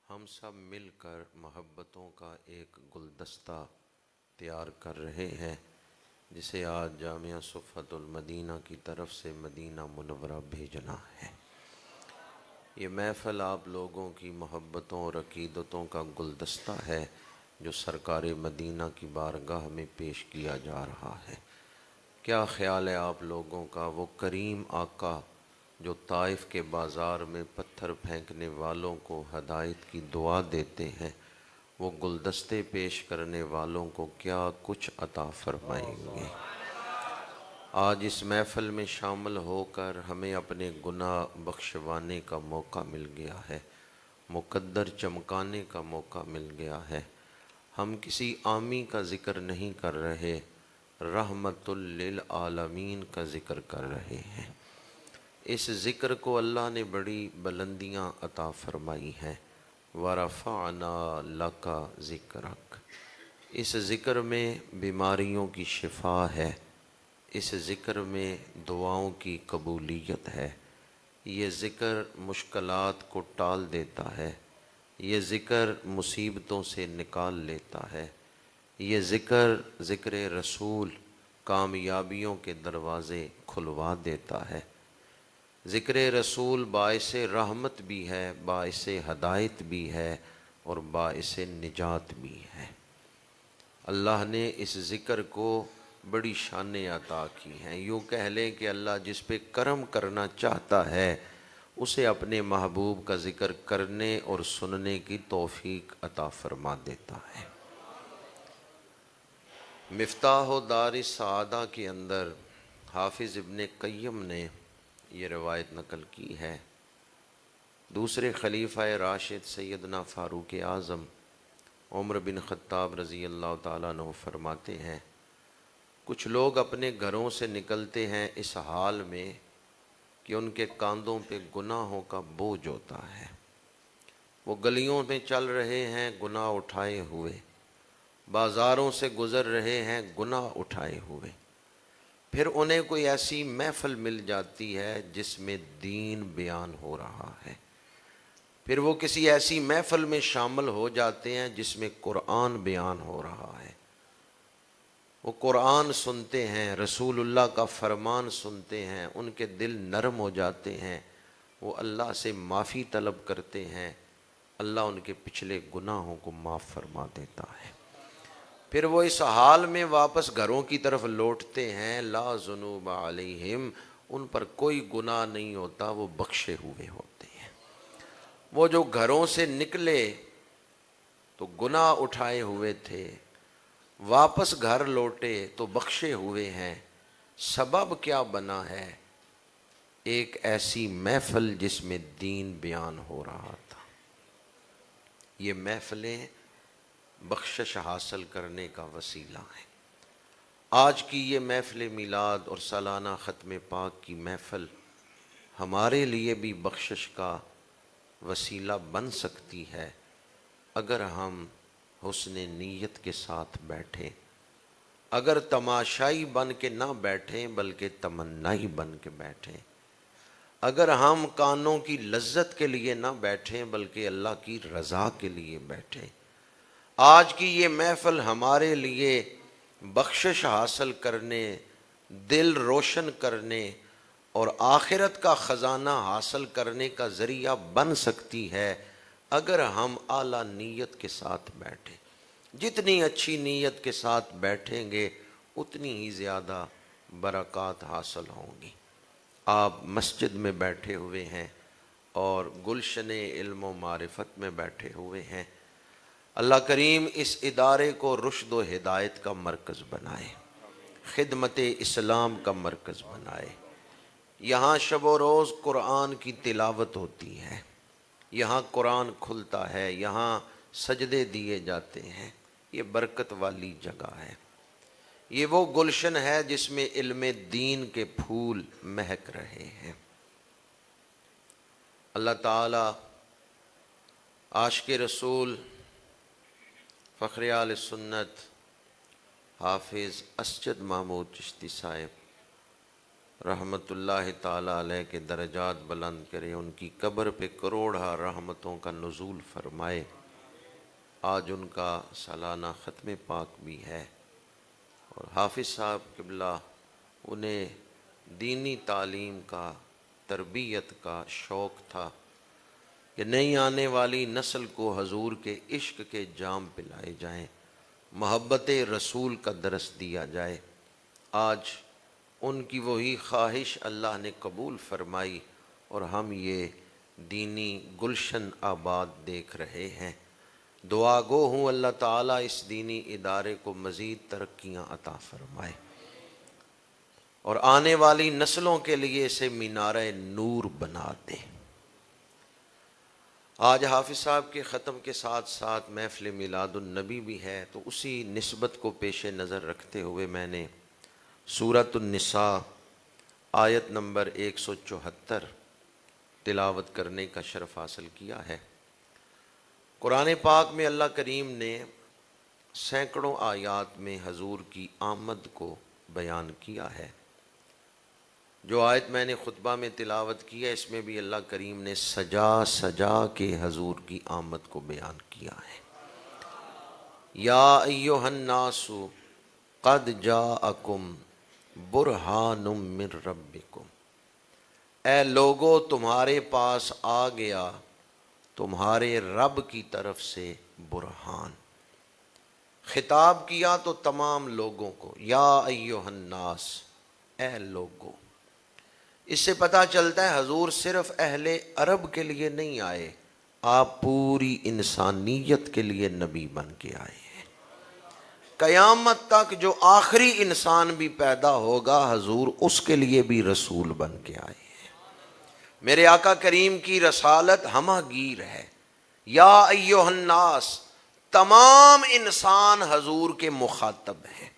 ہم سب مل کر محبتوں کا ایک گلدستہ تیار کر رہے ہیں جسے آج جامعہ صفت المدینہ کی طرف سے مدینہ منورہ بھیجنا ہے۔ یہ محفل آپ لوگوں کی محبتوں اور عقیدتوں کا گلدستہ ہے جو سرکار مدینہ کی بارگاہ میں پیش کیا جا رہا ہے۔ کیا خیال ہے آپ لوگوں کا؟ وہ کریم آقا جو طائف کے بازار میں پتھر پھینکنے والوں کو ہدایت کی دعا دیتے ہیں، وہ گلدستے پیش کرنے والوں کو کیا کچھ عطا فرمائیں گے؟ آج اس محفل میں شامل ہو کر ہمیں اپنے گناہ بخشوانے کا موقع مل گیا ہے، مقدر چمکانے کا موقع مل گیا ہے۔ ہم کسی عامی کا ذکر نہیں کر رہے، رحمت للعالمین کا ذکر کر رہے ہیں۔ اس ذکر کو اللہ نے بڑی بلندیاں عطا فرمائی ہیں۔ وَرَفَعْنَا لَكَ ذِكْرَكَ۔ اس ذکر میں بیماریوں کی شفا ہے، اس ذکر میں دعاؤں کی قبولیت ہے، یہ ذکر مشکلات کو ٹال دیتا ہے، یہ ذکر مصیبتوں سے نکال لیتا ہے، یہ ذکر رسول کامیابیوں کے دروازے کھلوا دیتا ہے۔ ذکر رسول باعث رحمت بھی ہے، باعث ہدایت بھی ہے اور باعث نجات بھی ہے۔ اللہ نے اس ذکر کو بڑی شانیں عطا کی ہیں۔ یوں کہہ لیں کہ اللہ جس پہ کرم کرنا چاہتا ہے اسے اپنے محبوب کا ذکر کرنے اور سننے کی توفیق عطا فرما دیتا ہے۔ مفتاح دار السعادہ کے اندر حافظ ابن قیم نے یہ روایت نقل کی ہے۔ دوسرے خلیفہ راشد سیدنا فاروق اعظم عمر بن خطاب رضی اللہ تعالیٰ عنہ فرماتے ہیں، کچھ لوگ اپنے گھروں سے نکلتے ہیں اس حال میں کہ ان کے کاندھوں پہ گناہوں کا بوجھ ہوتا ہے۔ وہ گلیوں میں چل رہے ہیں گناہ اٹھائے ہوئے، بازاروں سے گزر رہے ہیں گناہ اٹھائے ہوئے۔ پھر انہیں کوئی ایسی محفل مل جاتی ہے جس میں دین بیان ہو رہا ہے، پھر وہ کسی ایسی محفل میں شامل ہو جاتے ہیں جس میں قرآن بیان ہو رہا ہے، وہ قرآن سنتے ہیں، رسول اللہ کا فرمان سنتے ہیں، ان کے دل نرم ہو جاتے ہیں، وہ اللہ سے معافی طلب کرتے ہیں، اللہ ان کے پچھلے گناہوں کو معاف فرما دیتا ہے۔ پھر وہ اس حال میں واپس گھروں کی طرف لوٹتے ہیں، لا ذنوب علیہم، ان پر کوئی گناہ نہیں ہوتا، وہ بخشے ہوئے ہوتے ہیں۔ وہ جو گھروں سے نکلے تو گناہ اٹھائے ہوئے تھے، واپس گھر لوٹے تو بخشے ہوئے ہیں۔ سبب کیا بنا ہے؟ ایک ایسی محفل جس میں دین بیان ہو رہا تھا۔ یہ محفلیں بخشش حاصل کرنے کا وسیلہ ہیں۔ آج کی یہ محفل میلاد اور سالانہ ختم پاک کی محفل ہمارے لیے بھی بخشش کا وسیلہ بن سکتی ہے اگر ہم حسن نیت کے ساتھ بیٹھیں، اگر تماشائی بن کے نہ بیٹھیں بلکہ تمنائی بن کے بیٹھیں، اگر ہم کانوں کی لذت کے لیے نہ بیٹھیں بلکہ اللہ کی رضا کے لیے بیٹھیں۔ آج کی یہ محفل ہمارے لیے بخشش حاصل کرنے، دل روشن کرنے اور آخرت کا خزانہ حاصل کرنے کا ذریعہ بن سکتی ہے اگر ہم اعلیٰ نیت کے ساتھ بیٹھیں۔ جتنی اچھی نیت کے ساتھ بیٹھیں گے اتنی ہی زیادہ برکات حاصل ہوں گی۔ آپ مسجد میں بیٹھے ہوئے ہیں اور گلشن علم و معرفت میں بیٹھے ہوئے ہیں۔ اللہ کریم اس ادارے کو رشد و ہدایت کا مرکز بنائے، خدمت اسلام کا مرکز بنائے۔ یہاں شب و روز قرآن کی تلاوت ہوتی ہے، یہاں قرآن کھلتا ہے، یہاں سجدے دیے جاتے ہیں۔ یہ برکت والی جگہ ہے، یہ وہ گلشن ہے جس میں علم دین کے پھول مہک رہے ہیں۔ اللہ تعالیٰ عاشق رسول فخر آل سنت حافظ اسجد محمود چشتی صاحب رحمت اللہ تعالی علیہ کے درجات بلند کرے، ان کی قبر پہ کروڑہ رحمتوں کا نزول فرمائے۔ آج ان کا سالانہ ختم پاک بھی ہے، اور حافظ صاحب قبلہ انہیں دینی تعلیم کا، تربیت کا شوق تھا کہ نئی آنے والی نسل کو حضور کے عشق کے جام پلائے جائیں، محبت رسول کا درس دیا جائے۔ آج ان کی وہی خواہش اللہ نے قبول فرمائی، اور ہم یہ دینی گلشن آباد دیکھ رہے ہیں۔ دعا گو ہوں اللہ تعالیٰ اس دینی ادارے کو مزید ترقیاں عطا فرمائے، اور آنے والی نسلوں کے لیے اسے مینارہ نور بنا دے۔ آج حافظ صاحب کے ختم کے ساتھ ساتھ محفل میلاد النبی بھی ہے، تو اسی نسبت کو پیش نظر رکھتے ہوئے میں نے سورۃ النساء آیت نمبر 174 تلاوت کرنے کا شرف حاصل کیا ہے۔ قرآن پاک میں اللہ کریم نے سینکڑوں آیات میں حضور کی آمد کو بیان کیا ہے۔ جو آیت میں نے خطبہ میں تلاوت کی ہے، اس میں بھی اللہ کریم نے سجا سجا کے حضور کی آمد کو بیان کیا ہے۔ یا ایھا الناس قد جاءکم برہان من ربکم، اے لوگو تمہارے پاس آ گیا تمہارے رب کی طرف سے برہان۔ خطاب کیا تو تمام لوگوں کو، یا ایھا الناس، اے لوگو۔ اس سے پتہ چلتا ہے حضور صرف اہل عرب کے لیے نہیں آئے، آپ پوری انسانیت کے لیے نبی بن کے آئے ہیں۔ قیامت تک جو آخری انسان بھی پیدا ہوگا، حضور اس کے لیے بھی رسول بن کے آئے ہیں۔ میرے آقا کریم کی رسالت ہمہ گیر ہے۔ یا ایھا الناس، تمام انسان حضور کے مخاطب ہیں،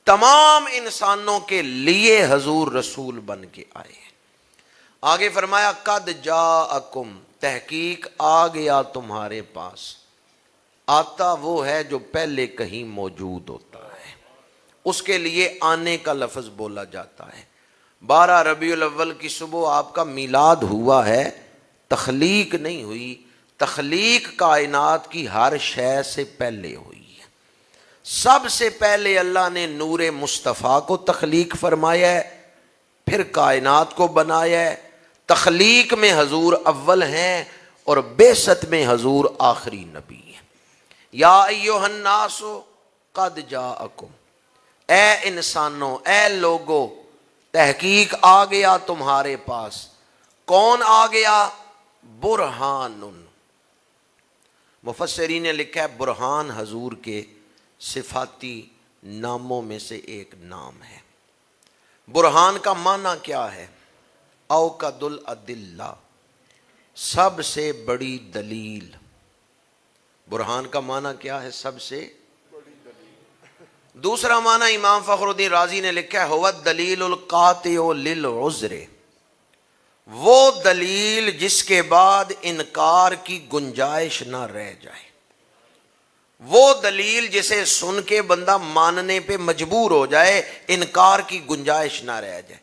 تمام انسانوں کے لیے حضور رسول بن کے آئے ہیں۔ آگے فرمایا قد جاءکم، تحقیق آ گیا تمہارے پاس۔ آتا وہ ہے جو پہلے کہیں موجود ہوتا ہے، اس کے لیے آنے کا لفظ بولا جاتا ہے۔ 12 ربیع الاول کی صبح آپ کا میلاد ہوا ہے، تخلیق نہیں ہوئی۔ تخلیق کائنات کی ہر شے سے پہلے ہوئی ہے۔ سب سے پہلے اللہ نے نور مصطفیٰ کو تخلیق فرمایا ہے، پھر کائنات کو بنایا ہے۔ تخلیق میں حضور اول ہیں، اور بعثت میں حضور آخری نبی ہیں۔ یا ایھا الناس قد جاءکم، اے انسانوں، اے لوگو، تحقیق آ گیا تمہارے پاس۔ کون آ گیا؟ برہان۔ مفسرین نے لکھا ہے برہان حضور کے صفاتی ناموں میں سے ایک نام ہے۔ برہان کا معنی کیا ہے؟ اوقد الادلہ، سب سے بڑی دلیل۔ برہان کا معنی کیا ہے؟ سب سے بڑی دلیل۔ دوسرا معنی امام فخر الدین رازی نے لکھا ہے هو الدلیل القاطع للعذر، وہ دلیل جس کے بعد انکار کی گنجائش نہ رہ جائے، وہ دلیل جسے سن کے بندہ ماننے پہ مجبور ہو جائے، انکار کی گنجائش نہ رہ جائے،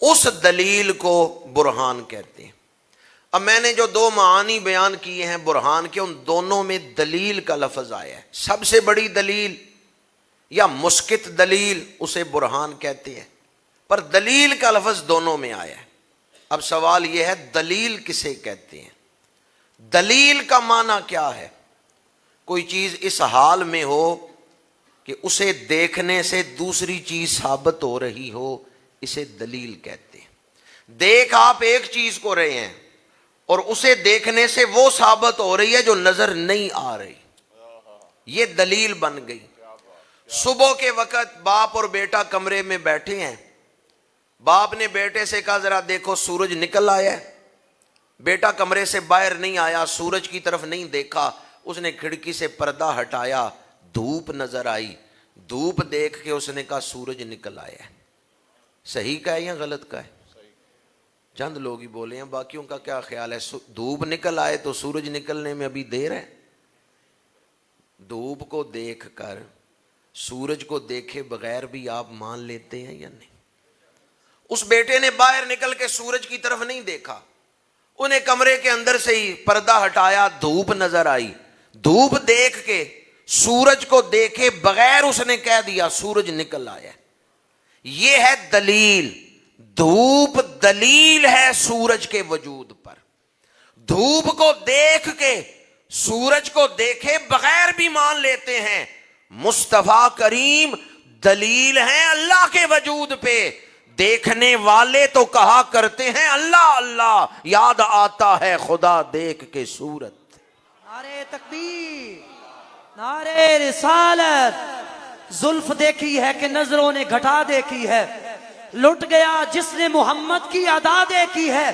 اس دلیل کو برہان کہتے ہیں۔ اب میں نے جو 2 معانی بیان کیے ہیں برہان کے، ان دونوں میں دلیل کا لفظ آیا ہے۔ سب سے بڑی دلیل یا مسکت دلیل، اسے برہان کہتے ہیں، پر دلیل کا لفظ دونوں میں آیا ہے۔ اب سوال یہ ہے دلیل کسے کہتے ہیں؟ دلیل کا معنی کیا ہے؟ کوئی چیز اس حال میں ہو کہ اسے دیکھنے سے دوسری چیز ثابت ہو رہی ہو، اسے دلیل کہتے ہیں۔ دیکھ آپ ایک چیز کو رہے ہیں، اور اسے دیکھنے سے وہ ثابت ہو رہی ہے جو نظر نہیں آ رہی، یہ دلیل بن گئی۔ صبح کے وقت باپ اور بیٹا کمرے میں بیٹھے ہیں، باپ نے بیٹے سے کہا ذرا دیکھو سورج نکل آیا ہے۔ بیٹا کمرے سے باہر نہیں آیا، سورج کی طرف نہیں دیکھا، اس نے کھڑکی سے پردہ ہٹایا، دھوپ نظر آئی، دھوپ دیکھ کے اس نے کہا سورج نکل آیا ہے۔ صحیح کا ہے یا غلط کا ہے؟ چند لوگ ہی بولے ہیں، باقیوں کا کیا خیال ہے؟ دھوپ نکل آئے تو سورج نکلنے میں ابھی دیر ہے؟ دھوپ کو دیکھ کر سورج کو دیکھے بغیر بھی آپ مان لیتے ہیں یا نہیں؟ اس بیٹے نے باہر نکل کے سورج کی طرف نہیں دیکھا، انہیں کمرے کے اندر سے ہی پردہ ہٹایا، دھوپ نظر آئی، دھوپ دیکھ کے سورج کو دیکھے بغیر اس نے کہہ دیا سورج نکل آیا۔ یہ ہے دلیل، دھوپ دلیل ہے سورج کے وجود پر۔ دھوپ کو دیکھ کے سورج کو دیکھے بغیر بھی مان لیتے ہیں مصطفیٰ کریم دلیل ہیں اللہ کے وجود پہ۔ دیکھنے والے تو کہا کرتے ہیں اللہ اللہ، یاد آتا ہے خدا دیکھ کے صورت۔ نعرے تکبیر، نعرے رسالت۔ زلف دیکھی ہے کہ نظروں نے گھٹا دیکھی ہے، لٹ گیا جس نے محمد کی ادا دیکھی ہے۔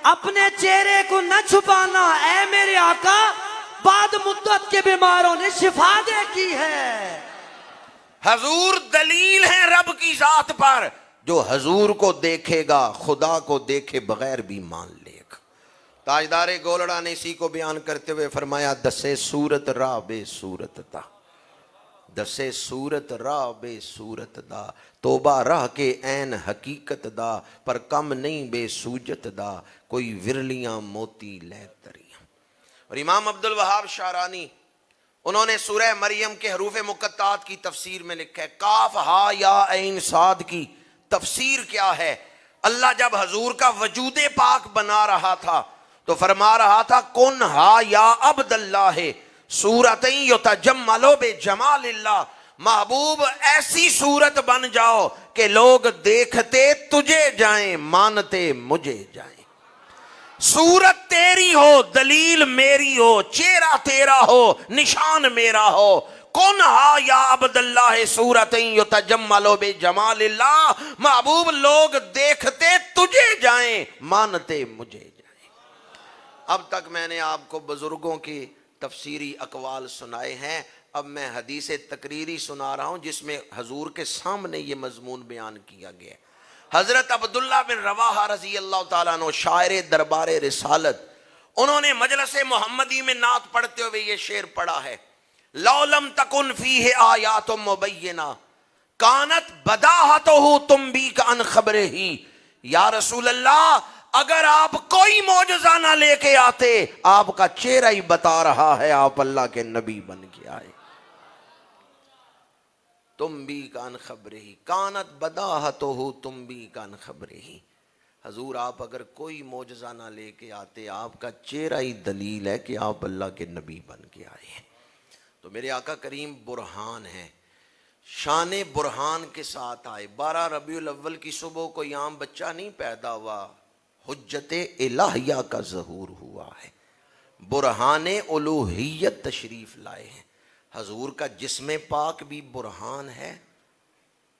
اپنے چہرے کو نہ چھپانا اے میرے آقا، بعد مدت کے بیماروں نے شفا دیکھی ہے۔ حضور دلیل ہیں رب کی ذات پر، جو حضور کو دیکھے گا خدا کو دیکھے بغیر بھی مان لے گا۔ تاجدار گولڑا نے اسی کو بیان کرتے ہوئے فرمایا دسے صورت راہ بے صورت دا، دسے صورت راہ بے صورت دا، توبہ راہ کے عین حقیقت دا، پر کم نہیں بے سوجت دا، کوئی ورلیاں موتی لے تریاں۔ اور امام عبد الوہاب شعرانی انہوں نے سورہ مریم کے حروف مقطعات کی تفسیر میں لکھا ہے، کاف ہا یا عین صاد کی تفسیر کیا ہے؟ اللہ جب حضور کا وجود پاک بنا رہا تھا تو فرما رہا تھا کن ہا یا عبد اللہ صورتیں یتجملو بے جمال اللہ، محبوب ایسی صورت بن جاؤ کہ لوگ دیکھتے تجھے جائیں مانتے مجھے جائیں۔ صورت تیری ہو دلیل میری ہو، چہرہ تیرا ہو نشان میرا ہو، کن ہا یا عبد اللہ صورتیں یتجملو بے جمال اللہ، محبوب لوگ دیکھتے تجھے جائیں مانتے مجھے جائیں۔ اب تک میں نے آپ کو بزرگوں کی تفسیری اقوال سنائے ہیں، اب میں حدیث تقریری سنا رہا ہوں جس میں حضور کے سامنے یہ مضمون بیان کیا گیا ہے۔ حضرت عبداللہ بن رواحہ رضی اللہ تعالیٰ عنہ شاعر دربار رسالت، انہوں نے مجلس محمدی میں نعت پڑھتے ہوئے یہ شعر پڑھا ہے، لَوْ لَمْ تَكُنْ فِيهِ آیَاتٌ مُبَيِّنَةٌ کانت بداہتہ تنبیک عن خبرہ۔ یا رسول اللہ اگر آپ کوئی معجزہ نہ لے کے آتے، آپ کا چہرہ ہی بتا رہا ہے آپ اللہ کے نبی بن کے آئے۔ تنبیک عن خبرہ، کانت بداہتہ تنبیک عن خبرہ۔ حضور آپ اگر کوئی معجزہ نہ لے کے آتے، آپ کا چہرہ ہی دلیل ہے کہ آپ اللہ کے نبی بن کے آئے ہیں۔ تو میرے آقا کریم برہان ہیں، شان برہان کے ساتھ آئے۔ 12 ربیع الاول کی صبح کوئی عام بچہ نہیں پیدا ہوا، حجت الہیہ کا ظہور ہوا ہے، برہان الوہیت تشریف لائے ہیں۔ حضور کا جسم پاک بھی برہان ہے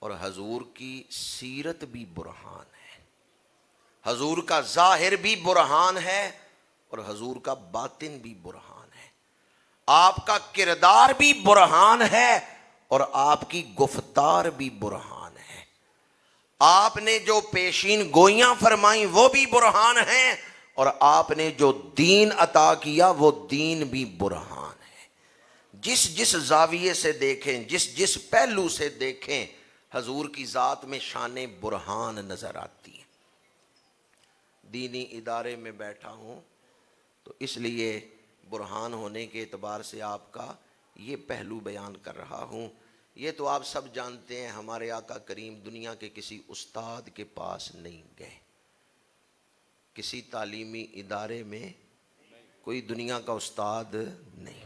اور حضور کی سیرت بھی برہان ہے، حضور کا ظاہر بھی برہان ہے اور حضور کا باطن بھی برہان ہے، آپ کا کردار بھی برہان ہے اور آپ کی گفتار بھی برہان ہے، آپ نے جو پیشین گوئیاں فرمائیں وہ بھی برہان ہیں اور آپ نے جو دین عطا کیا وہ دین بھی برہان ہے۔ جس جس زاویے سے دیکھیں، جس جس پہلو سے دیکھیں، حضور کی ذات میں شان برہان نظر آتی ہے۔ دینی ادارے میں بیٹھا ہوں تو اس لیے برہان ہونے کے اعتبار سے آپ کا یہ پہلو بیان کر رہا ہوں۔ یہ تو آپ سب جانتے ہیں ہمارے آقا کریم دنیا کے کسی استاد کے پاس نہیں گئے، کسی تعلیمی ادارے میں کوئی دنیا کا استاد نہیں۔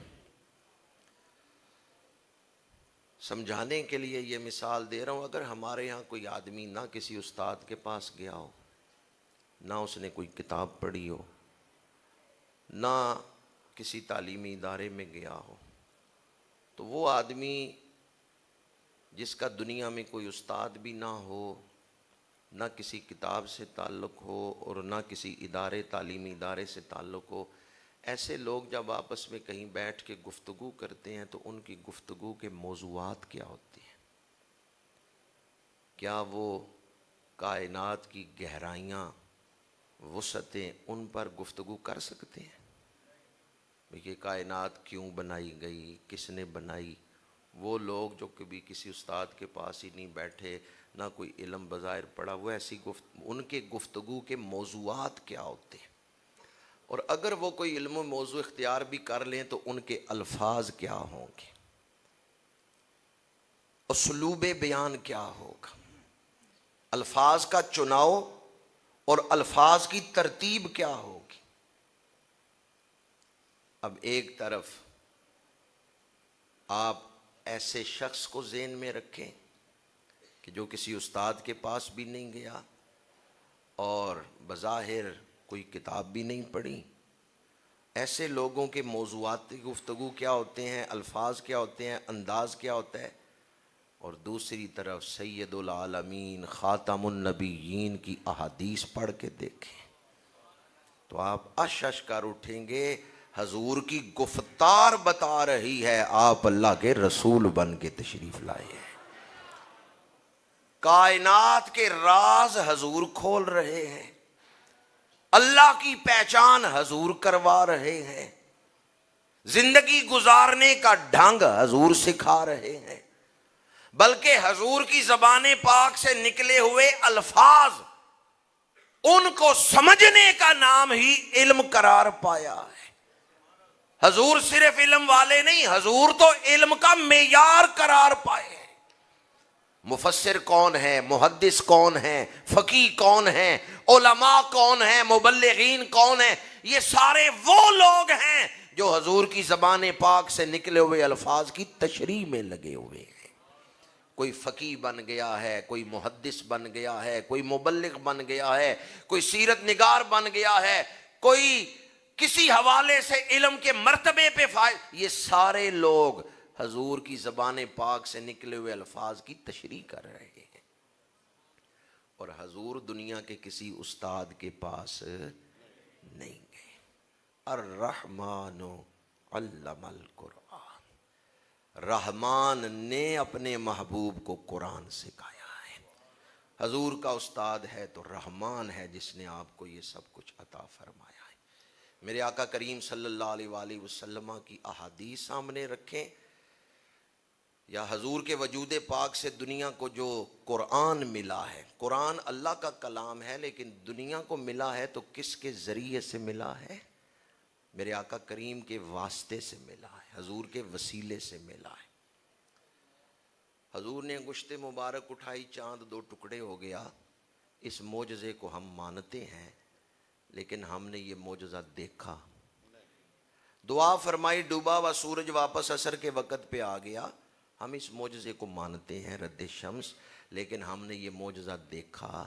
سمجھانے کے لیے یہ مثال دے رہا ہوں، اگر ہمارے ہاں کوئی آدمی نہ کسی استاد کے پاس گیا ہو، نہ اس نے کوئی کتاب پڑھی ہو، نہ کسی تعلیمی ادارے میں گیا ہو، تو وہ آدمی جس کا دنیا میں کوئی استاد بھی نہ ہو، نہ کسی کتاب سے تعلق ہو اور نہ کسی ادارے تعلیمی ادارے سے تعلق ہو، ایسے لوگ جب آپس میں کہیں بیٹھ کے گفتگو کرتے ہیں تو ان کی گفتگو کے موضوعات کیا ہوتی ہیں؟ کیا وہ کائنات کی گہرائیاں، وسعتیں، ان پر گفتگو کر سکتے ہیں؟ یہ کائنات کیوں بنائی گئی، کس نے بنائی، وہ لوگ جو کبھی کسی استاد کے پاس ہی نہیں بیٹھے، نہ کوئی علم بظاہر پڑھا، وہ ایسی ان کے گفتگو کے موضوعات کیا ہوتے ہیں، اور اگر وہ کوئی علم و موضوع اختیار بھی کر لیں تو ان کے الفاظ کیا ہوں گے، اسلوب بیان کیا ہوگا، الفاظ کا چناؤ اور الفاظ کی ترتیب کیا ہوگی۔ اب ایک طرف آپ ایسے شخص کو ذہن میں رکھیں کہ جو کسی استاد کے پاس بھی نہیں گیا اور بظاہر کوئی کتاب بھی نہیں پڑھی، ایسے لوگوں کے موضوعاتی گفتگو کیا ہوتے ہیں، الفاظ کیا ہوتے ہیں، انداز کیا ہوتا ہے، اور دوسری طرف سید العالمین خاتم النبیین کی احادیث پڑھ کے دیکھیں تو آپ اش اش کر اٹھیں گے، حضور کی گفتار بتا رہی ہے آپ اللہ کے رسول بن کے تشریف لائے ہیں، کائنات کے راز حضور کھول رہے ہیں، اللہ کی پہچان حضور کروا رہے ہیں، زندگی گزارنے کا ڈھنگ حضور سکھا رہے ہیں، بلکہ حضور کی زبان پاک سے نکلے ہوئے الفاظ ان کو سمجھنے کا نام ہی علم قرار پایا ہے۔ حضور صرف علم والے نہیں، حضور تو علم کا معیار قرار پائے ہیں۔ مفسر کون ہے، محدث کون ہے، فقیہ کون ہے، علماء کون ہیں، مبلغین کون ہیں، یہ سارے وہ لوگ ہیں جو حضور کی زبان پاک سے نکلے ہوئے الفاظ کی تشریح میں لگے ہوئے ہیں۔ کوئی فقیہ بن گیا ہے، کوئی محدث بن گیا ہے، کوئی مبلغ بن گیا ہے، کوئی سیرت نگار بن گیا ہے، کوئی کسی حوالے سے علم کے مرتبے پہ فائز، یہ سارے لوگ حضور کی زبان پاک سے نکلے ہوئے الفاظ کی تشریح کر رہے ہیں، اور حضور دنیا کے کسی استاد کے پاس نہیں گئے۔ الرحمن علم القرآن، رحمان نے اپنے محبوب کو قرآن سکھایا ہے۔ حضور کا استاد ہے تو رحمان ہے جس نے آپ کو یہ سب کچھ عطا فرمایا ہے۔ میرے آقا کریم صلی اللہ علیہ وآلہ وسلم کی احادیث سامنے رکھیں، یا حضور کے وجود پاک سے دنیا کو جو قرآن ملا ہے، قرآن اللہ کا کلام ہے لیکن دنیا کو ملا ہے تو کس کے ذریعے سے ملا ہے؟ میرے آقا کریم کے واسطے سے ملا ہے، حضور کے وسیلے سے ملا ہے۔ حضور نے انگشت مبارک اٹھائی، چاند دو ٹکڑے ہو گیا، اس معجزے کو ہم مانتے ہیں لیکن ہم نے یہ معجزہ دیکھا؟ دعا فرمائی، ڈوبا ہوا سورج واپس عصر کے وقت پہ آ گیا، ہم اس معجزے کو مانتے ہیں، رد شمس، لیکن ہم نے یہ معجزہ دیکھا؟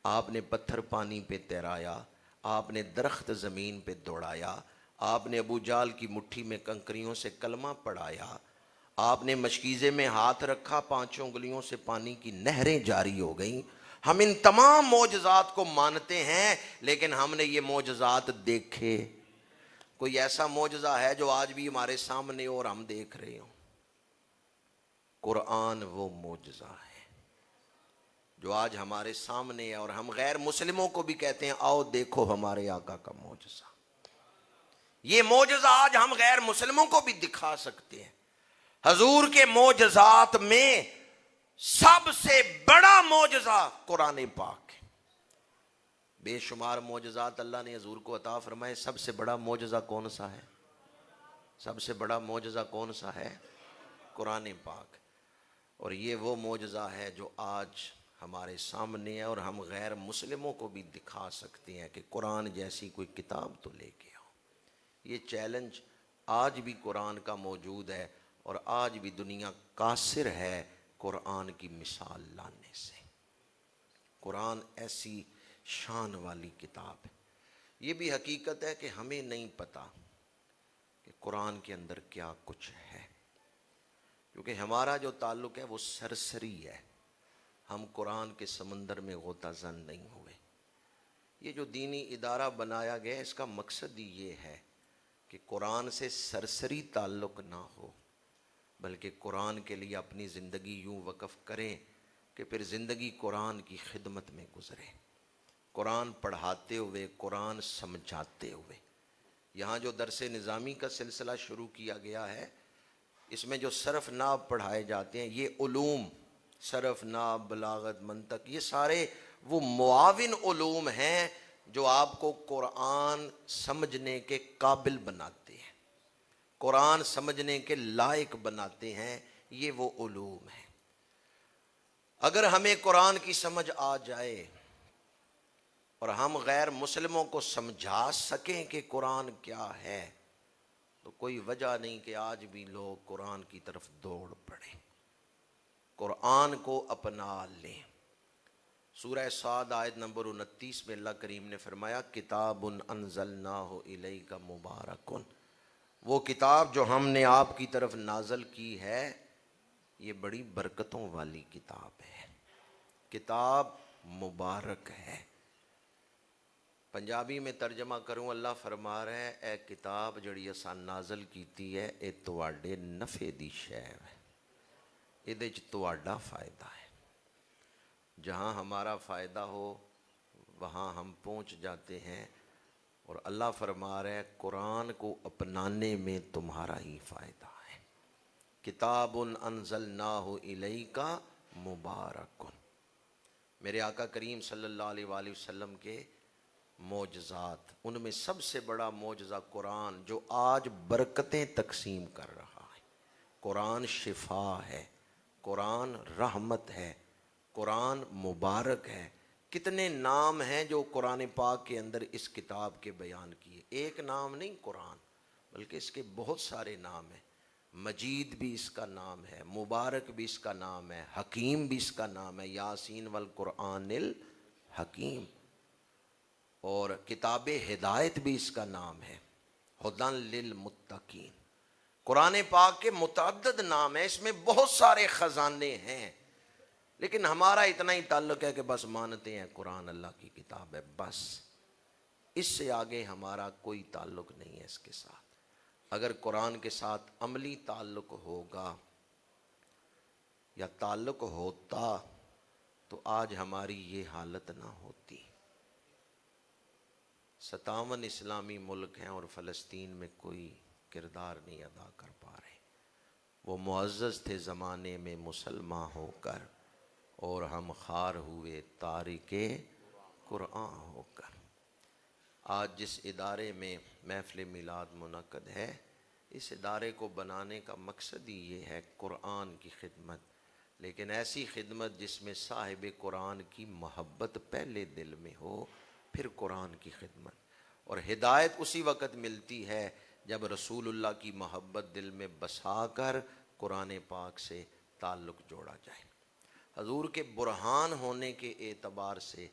آپ نے پتھر پانی پہ تیرایا، آپ نے درخت زمین پہ دوڑایا، آپ نے ابو جال کی مٹھی میں کنکریوں سے کلمہ پڑھایا، آپ نے مشکیزے میں ہاتھ رکھا، 5 انگلیوں سے پانی کی نہریں جاری ہو گئیں۔ ہم ان تمام معجزات کو مانتے ہیں لیکن ہم نے یہ معجزات دیکھے؟ کوئی ایسا معجزہ ہے جو آج بھی ہمارے سامنے ہو اور ہم دیکھ رہے ہوں؟ قرآن وہ معجزہ ہے جو آج ہمارے سامنے ہے، اور ہم غیر مسلموں کو بھی کہتے ہیں آؤ دیکھو ہمارے آقا کا معجزہ۔ یہ معجزہ آج ہم غیر مسلموں کو بھی دکھا سکتے ہیں۔ حضور کے معجزات میں سب سے بڑا معجزہ قرآن پاک ہے۔ بے شمار معجزات اللہ نے حضور کو عطا فرمائے، سب سے بڑا معجزہ کون سا ہے؟ سب سے بڑا معجزہ کون سا ہے؟ قرآن پاک۔ اور یہ وہ معجزہ ہے جو آج ہمارے سامنے ہے، اور ہم غیر مسلموں کو بھی دکھا سکتے ہیں کہ قرآن جیسی کوئی کتاب تو لے کے آؤ۔ یہ چیلنج آج بھی قرآن کا موجود ہے، اور آج بھی دنیا قاصر ہے قرآن کی مثال لانے سے۔ قرآن ایسی شان والی کتاب ہے۔ یہ بھی حقیقت ہے کہ ہمیں نہیں پتہ کہ قرآن کے اندر کیا کچھ ہے، کیونکہ ہمارا جو تعلق ہے وہ سرسری ہے، ہم قرآن کے سمندر میں غوطہ زن نہیں ہوئے۔ یہ جو دینی ادارہ بنایا گیا ہے، اس کا مقصد ہی یہ ہے کہ قرآن سے سرسری تعلق نہ ہو، بلکہ قرآن کے لیے اپنی زندگی یوں وقف کریں کہ پھر زندگی قرآن کی خدمت میں گزرے، قرآن پڑھاتے ہوئے، قرآن سمجھاتے ہوئے۔ یہاں جو درس نظامی کا سلسلہ شروع کیا گیا ہے، اس میں جو صرف ناب پڑھائے جاتے ہیں یہ علوم، صرف ناب، بلاغت، منطق، یہ سارے وہ معاون علوم ہیں جو آپ کو قرآن سمجھنے کے قابل بناتے ہیں، قرآن سمجھنے کے لائق بناتے ہیں، یہ وہ علوم ہیں۔ اگر ہمیں قرآن کی سمجھ آ جائے اور ہم غیر مسلموں کو سمجھا سکیں کہ قرآن کیا ہے، تو کوئی وجہ نہیں کہ آج بھی لوگ قرآن کی طرف دوڑ پڑیں، قرآن کو اپنا لیں۔ سورہ صاد آیت نمبر 29 میں اللہ کریم نے فرمایا کتاب انزلناہ الیک مبارک، وہ کتاب جو ہم نے آپ کی طرف نازل کی ہے یہ بڑی برکتوں والی کتاب ہے، کتاب مبارک ہے۔ پنجابی میں ترجمہ کروں، اللہ فرما رہا ہے اے کتاب جڑی اساں نازل کیتی ہے اے تواڈے نفع دی شے ہے، ایدے وچ تواڈا فائدہ ہے، جہاں ہمارا فائدہ ہو وہاں ہم پہنچ جاتے ہیں، اور اللہ فرما رہا ہے قرآن کو اپنانے میں تمہارا ہی فائدہ ہے۔ کتاب انزلناہ الیک مبارک، میرے آقا کریم صلی اللہ علیہ وآلہ وسلم کے معجزات، ان میں سب سے بڑا معجزہ قرآن جو آج برکتیں تقسیم کر رہا ہے۔ قرآن شفا ہے، قرآن رحمت ہے، قرآن مبارک ہے۔ کتنے نام ہیں جو قرآن پاک کے اندر اس کتاب کے بیان کیے، ایک نام نہیں قرآن، بلکہ اس کے بہت سارے نام ہیں۔ مجید بھی اس کا نام ہے، مبارک بھی اس کا نام ہے، حکیم بھی اس کا نام ہے، یاسین والقرآن الحکیم، اور کتاب ہدایت بھی اس کا نام ہے، ہدی للمتقین۔ قرآن پاک کے متعدد نام ہیں، اس میں بہت سارے خزانے ہیں، لیکن ہمارا اتنا ہی تعلق ہے کہ بس مانتے ہیں قرآن اللہ کی کتاب ہے، بس اس سے آگے ہمارا کوئی تعلق نہیں ہے اس کے ساتھ۔ اگر قرآن کے ساتھ عملی تعلق ہوگا یا تعلق ہوتا تو آج ہماری یہ حالت نہ ہوتی۔ 57 اسلامی ملک ہیں اور فلسطین میں کوئی کردار نہیں ادا کر پا رہے۔ وہ معزز تھے زمانے میں مسلمان ہو کر، اور ہم خوار ہوئے تارک قرآن ہو کر۔ آج جس ادارے میں محفل میلاد منعقد ہے، اس ادارے کو بنانے کا مقصد ہی یہ ہے قرآن کی خدمت، لیکن ایسی خدمت جس میں صاحب قرآن کی محبت پہلے دل میں ہو، پھر قرآن کی خدمت۔ اور ہدایت اسی وقت ملتی ہے جب رسول اللہ کی محبت دل میں بسا کر قرآن پاک سے تعلق جوڑا جائے۔ حضور کے برہان ہونے کے اعتبار سے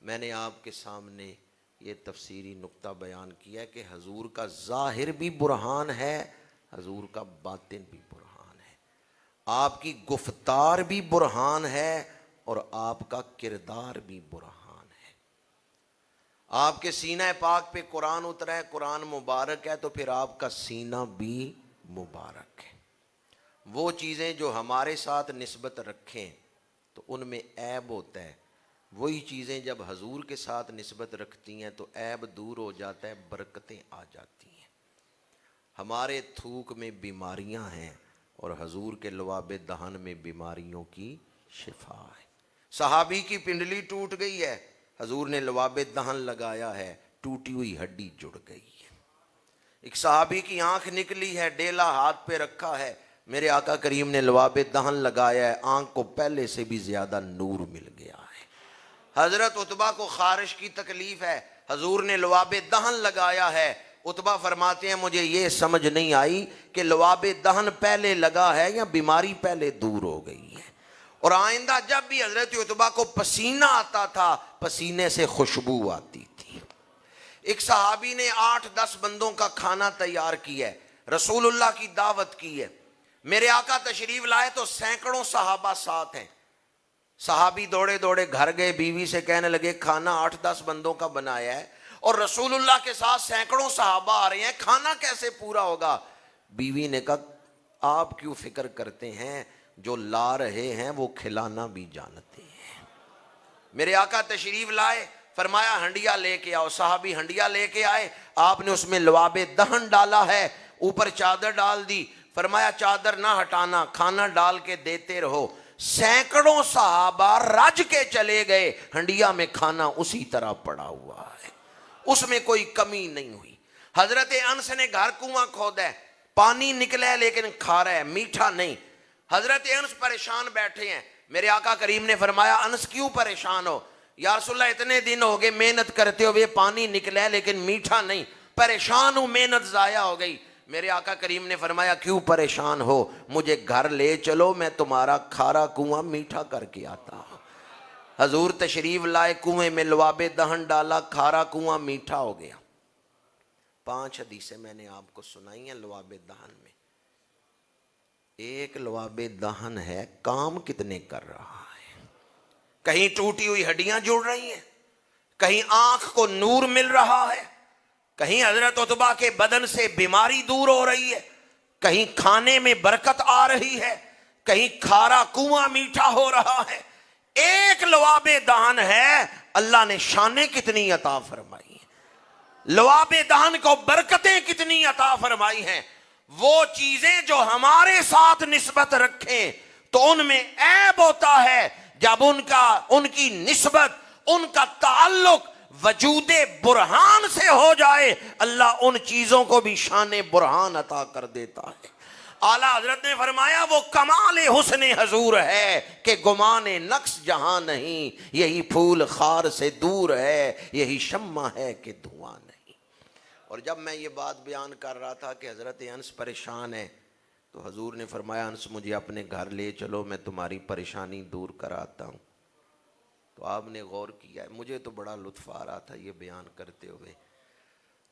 میں نے آپ کے سامنے یہ تفسیری نقطہ بیان کیا ہے کہ حضور کا ظاہر بھی برہان ہے، حضور کا باطن بھی برہان ہے، آپ کی گفتار بھی برہان ہے اور آپ کا کردار بھی برہان ہے۔ آپ کے سینہ پاک پہ قرآن اترا ہے، قرآن مبارک ہے، تو پھر آپ کا سینہ بھی مبارک ہے۔ وہ چیزیں جو ہمارے ساتھ نسبت رکھیں تو ان میں عیب ہوتا ہے، وہی چیزیں جب حضور کے ساتھ نسبت رکھتی ہیں تو عیب دور ہو جاتا ہے، برکتیں آ جاتی ہیں۔ ہمارے تھوک میں بیماریاں ہیں اور حضور کے لعاب دہن میں بیماریوں کی شفا ہے۔ صحابی کی پنڈلی ٹوٹ گئی ہے، حضور نے لعاب دہن لگایا ہے، ٹوٹی ہوئی ہڈی جڑ گئی ہے۔ ایک صحابی کی آنکھ نکلی ہے، ڈیلا ہاتھ پہ رکھا ہے، میرے آقا کریم نے لعاب دہن لگایا ہے، آنکھ کو پہلے سے بھی زیادہ نور مل گیا ہے۔ حضرت عتبہ کو خارش کی تکلیف ہے، حضور نے لعاب دہن لگایا ہے۔ عتبہ فرماتے ہیں مجھے یہ سمجھ نہیں آئی کہ لعاب دہن پہلے لگا ہے یا بیماری پہلے دور ہو گئی ہے۔ اور آئندہ جب بھی حضرت عتبہ کو پسینہ آتا تھا، پسینے سے خوشبو آتی تھی۔ ایک صحابی نے 8-10 بندوں کا کھانا تیار کیا ہے، رسول اللہ کی دعوت کی ہے، میرے آقا تشریف لائے تو سینکڑوں صحابہ ساتھ ہیں۔ صحابی دوڑے دوڑے گھر گئے، بیوی سے کہنے لگے کھانا 8-10 بندوں کا بنایا ہے اور رسول اللہ کے ساتھ سینکڑوں صحابہ آ رہے ہیں، کھانا کیسے پورا ہوگا؟ بیوی نے کہا آپ کیوں فکر کرتے ہیں، جو لا رہے ہیں وہ کھلانا بھی جانتے ہیں۔ میرے آقا تشریف لائے، فرمایا ہنڈیا لے کے آؤ، صحابی ہنڈیا لے کے آئے، آپ نے اس میں لعاب دہن ڈالا ہے، اوپر چادر ڈال دی، فرمایا چادر نہ ہٹانا، کھانا ڈال کے دیتے رہو۔ سینکڑوں صحابہ رج کے چلے گئے، ہنڈیا میں کھانا اسی طرح پڑا ہوا ہے، اس میں کوئی کمی نہیں ہوئی۔ حضرت انس نے گھر کنواں کھودا ہے، پانی نکلا ہے لیکن کھارا ہے، میٹھا نہیں۔ حضرت انس پریشان بیٹھے ہیں، میرے آقا کریم نے فرمایا انس کیوں پریشان ہو؟ یا رسول اللہ اتنے دن ہو گئے محنت کرتے ہوئے، پانی نکلا ہے لیکن میٹھا نہیں، پریشان ہوں، محنت ضائع ہو گئی۔ میرے آقا کریم نے فرمایا کیوں پریشان ہو؟ مجھے گھر لے چلو، میں تمہارا کھارا کنواں میٹھا کر کے آتا ہوں۔ حضور تشریف لائے، کنویں میں لعاب دہن ڈالا، کھارا کنواں میٹھا ہو گیا۔ 5 حدیثیں میں نے آپ کو سنائی ہیں لعاب دہن میں۔ ایک لعاب دہن ہے، کام کتنے کر رہا ہے؟ کہیں ٹوٹی ہوئی ہڈیاں جڑ رہی ہیں، کہیں آنکھ کو نور مل رہا ہے، کہیں حضرت عتبہ کے بدن سے بیماری دور ہو رہی ہے، کہیں کھانے میں برکت آ رہی ہے، کہیں کھارا کنواں میٹھا ہو رہا ہے۔ ایک لعاب دہن ہے، اللہ نے شانیں کتنی عطا فرمائی ہیں، لعاب دہن کو برکتیں کتنی عطا فرمائی ہیں۔ وہ چیزیں جو ہمارے ساتھ نسبت رکھیں تو ان میں عیب ہوتا ہے، جب ان کی نسبت، ان کا تعلق وجود برہان سے ہو جائے، اللہ ان چیزوں کو بھی شان برہان عطا کر دیتا ہے۔ اعلیٰ حضرت نے فرمایا وہ کمال حسن حضور ہے کہ گمان نقص جہاں نہیں، یہی پھول خار سے دور ہے، یہی شمع ہے کہ دھواں نہیں۔ اور جب میں یہ بات بیان کر رہا تھا کہ حضرت انس پریشان ہے، تو حضور نے فرمایا انس مجھے اپنے گھر لے چلو، میں تمہاری پریشانی دور کراتا ہوں۔ تو آپ نے غور کیا ہے، مجھے تو بڑا لطف آ رہا تھا یہ بیان کرتے ہوئے۔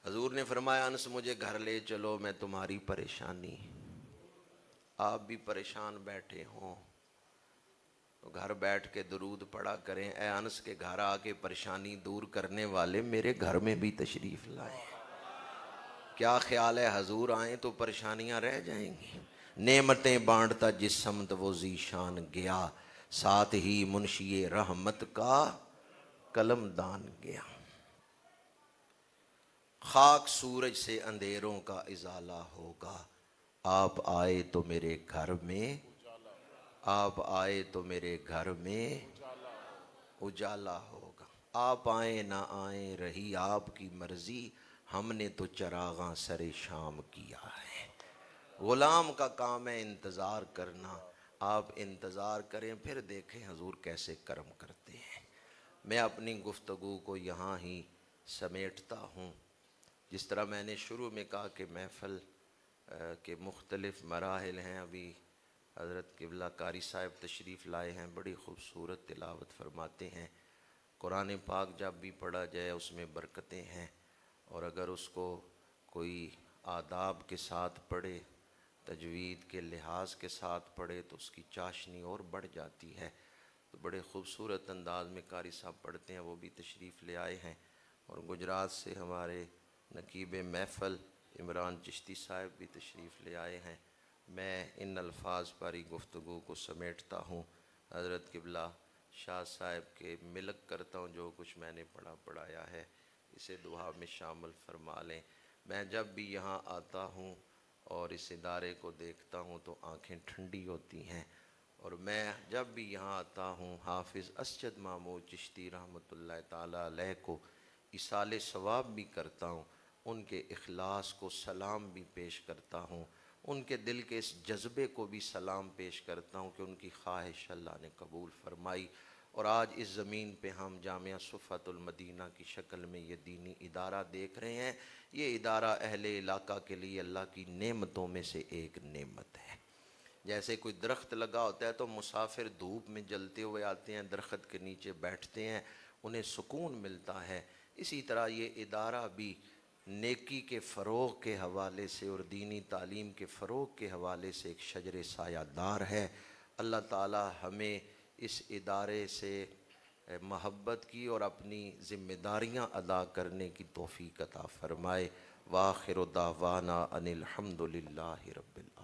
حضور نے فرمایا انس مجھے گھر لے چلو، میں تمہاری پریشانی، آپ بھی پریشان بیٹھے ہوں تو گھر بیٹھ کے درود پڑھا کریں، اے انس کے گھر آ کے پریشانی دور کرنے والے میرے گھر میں بھی تشریف لائیں۔ کیا خیال ہے حضور آئیں تو پریشانیاں رہ جائیں گی؟ نعمتیں بانٹتا جس سمت وہ ذیشان گیا، ساتھ ہی منشی رحمت کا قلم دان گیا۔ خاک سورج سے اندھیروں کا ازالہ ہوگا، آپ آئے تو میرے گھر میں، آپ آئے تو میرے گھر میں اجالا ہوگا۔ آپ آئیں نہ آئیں رہی آپ کی مرضی، ہم نے تو چراغاں سر شام کیا ہے۔ غلام کا کام ہے انتظار کرنا، آپ انتظار کریں، پھر دیکھیں حضور کیسے کرم کرتے ہیں۔ میں اپنی گفتگو کو یہاں ہی سمیٹتا ہوں۔ جس طرح میں نے شروع میں کہا کہ محفل کے مختلف مراحل ہیں، ابھی حضرت قبلہ قاری صاحب تشریف لائے ہیں، بڑی خوبصورت تلاوت فرماتے ہیں۔ قرآن پاک جب بھی پڑھا جائے اس میں برکتیں ہیں، اور اگر اس کو کوئی آداب کے ساتھ پڑھے، تجوید کے لحاظ کے ساتھ پڑھے تو اس کی چاشنی اور بڑھ جاتی ہے۔ تو بڑے خوبصورت انداز میں قاری صاحب پڑھتے ہیں، وہ بھی تشریف لے آئے ہیں۔ اور گجرات سے ہمارے نقیب محفل عمران چشتی صاحب بھی تشریف لے آئے ہیں۔ میں ان الفاظ پر ہی گفتگو کو سمیٹتا ہوں۔ حضرت قبلہ شاہ صاحب کے ملک کرتا ہوں، جو کچھ میں نے پڑھایا ہے اسے دعا میں شامل فرما لیں۔ میں جب بھی یہاں آتا ہوں اور اس ادارے کو دیکھتا ہوں تو آنکھیں ٹھنڈی ہوتی ہیں، اور میں جب بھی یہاں آتا ہوں حافظ اسجد محمود چشتی رحمۃ اللہ تعالیٰ علیہ کو ایصال ثواب بھی کرتا ہوں، ان کے اخلاص کو سلام بھی پیش کرتا ہوں، ان کے دل کے اس جذبے کو بھی سلام پیش کرتا ہوں کہ ان کی خواہش اللہ نے قبول فرمائی، اور آج اس زمین پہ ہم جامعہ صفوت المدینہ کی شکل میں یہ دینی ادارہ دیکھ رہے ہیں۔ یہ ادارہ اہل علاقہ کے لیے اللہ کی نعمتوں میں سے ایک نعمت ہے۔ جیسے کوئی درخت لگا ہوتا ہے تو مسافر دھوپ میں جلتے ہوئے آتے ہیں، درخت کے نیچے بیٹھتے ہیں، انہیں سکون ملتا ہے۔ اسی طرح یہ ادارہ بھی نیکی کے فروغ کے حوالے سے اور دینی تعلیم کے فروغ کے حوالے سے ایک شجر سایہ دار ہے۔ اللہ تعالی ہمیں اس ادارے سے محبت کی اور اپنی ذمہ داریاں ادا کرنے کی توفیق عطا فرمائے۔ وآخر دعوانا ان الحمد للہ رب العالمین۔